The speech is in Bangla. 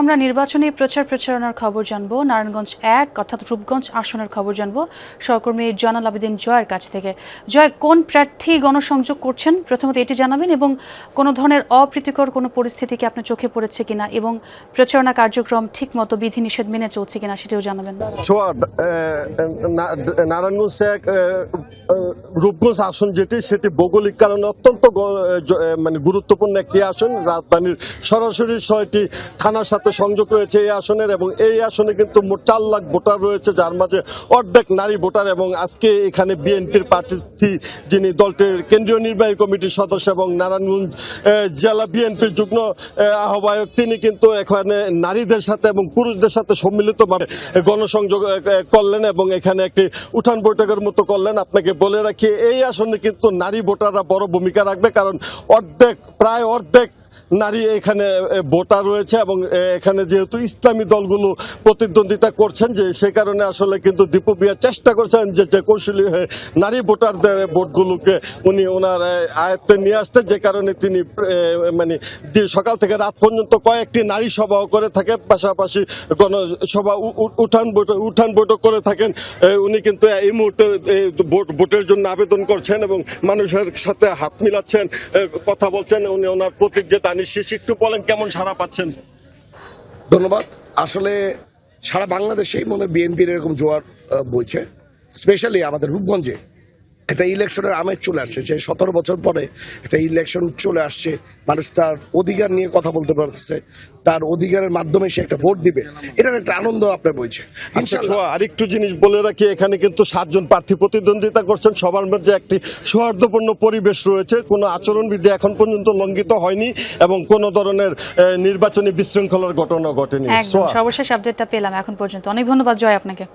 আমরা নির্বাচনী প্রচারণার খবর জানবো। নারায়ণগঞ্জ ১ অর্থাৎ রূপগঞ্জ আসনের খবর জানবো সহকর্মী জয়নাল আবেদীন জয়ের কাছ থেকে। জয়, কোন প্রার্থী গণসংযোগ করছেন প্রথমত এটি জানাবেন, এবং কোনো ধরনের অপ্রীতিকর কোনো পরিস্থিতি কি আপনার চোখে পড়েছে কিনা, এবং প্রচারণা কার্যক্রম ঠিকমতো বিধিনিষেধ মেনে চলছে কিনা সেটিও জানাবেন। নারায়ণগঞ্জ ১ রূপগঞ্জ আসন সেটি ভৌগোলিক কারণে অত্যন্ত মানে গুরুত্বপূর্ণ একটি আসন। রাজধানীর সরাসরি ৬টি থানার সাথে সংযোগ রয়েছে এই আসনের, এবং এই আসনে কিন্তু মোট ৪ লাখ ভোটার রয়েছে, যার মাঝে অর্ধেক নারী ভোটার। এবং আজকে এখানে বিএনপির প্রার্থী যিনি দলটির কেন্দ্রীয় নির্বাহী কমিটির সদস্য এবং নারায়ণগঞ্জ জেলা বিএনপির যুগ্ম আহ্বায়ক, তিনি কিন্তু এখানে নারীদের সাথে এবং পুরুষদের সাথে সম্মিলিতভাবে গণসংযোগ করলেন এবং এখানে একটি উঠান বৈঠকের মতো করলেন। আপনাকে বলে রাখি, এই আসনে কিন্তু নারী ভোটাররা বড় ভূমিকা রাখবে, কারণ প্রায় অর্ধেক নারী এখানে ভোটার রয়েছে, এবং এখানে যেহেতু ইসলামী দলগুলো প্রতিদ্বন্দ্বিতা করছেন, যে সে কারণে আসলে কিন্তু দীপু ভূঁইয়া চেষ্টা করছেন যে কৌশলী হয়ে নারী ভোটারদের ভোটগুলোকে উনি ওনার আয়ত্তে নিয়ে আসতেন, যে কারণে তিনি মানে সকাল থেকে রাত পর্যন্ত কয়েকটি নারী সভাও করে থাকেন, পাশাপাশি গণসভা উঠান বৈঠক করে থাকেন। উনি কিন্তু এই মুহূর্তে ভোটের জন্য আবেদন করছেন এবং মানুষের সাথে হাত মিলাচ্ছেন, কথা বলছেন। উনি ওনার প্রতীক যে একটু বলেন কেমন সাড়া পাচ্ছেন। ধন্যবাদ। আসলে সারা বাংলাদেশেই মনে বিএনপির এরকম জোয়ার বইছে, স্পেশালি আমাদের রূপগঞ্জে একটা ইলেকশনের আমেজ চলে আসছে। যে ১৭ বছর পরে একটা ইলেকশন চলে আসছে, মানুষ তার অধিকার নিয়ে কথা বলতে পারতেছে, তার অধিকারের মাধ্যমে সে একটা ভোট দিবে, এটার একটা আনন্দ আপনার বইছে। আরেকটু জিনিস বলে রাখি, এখানে কিন্তু ৭ জন প্রার্থী প্রতিদ্বন্দ্বিতা করছেন, সবার মধ্যে একটি সৌহার্দ্যপূর্ণ পরিবেশ রয়েছে, কোনো আচরণবিধি এখন পর্যন্ত লঙ্ঘিত হয়নি এবং কোনো ধরনের নির্বাচনী বিশৃঙ্খলার ঘটনা ঘটেনি। সর্বশেষ আপডেটটা পেলাম এখন পর্যন্ত। অনেক ধন্যবাদ জয় আপনাকে।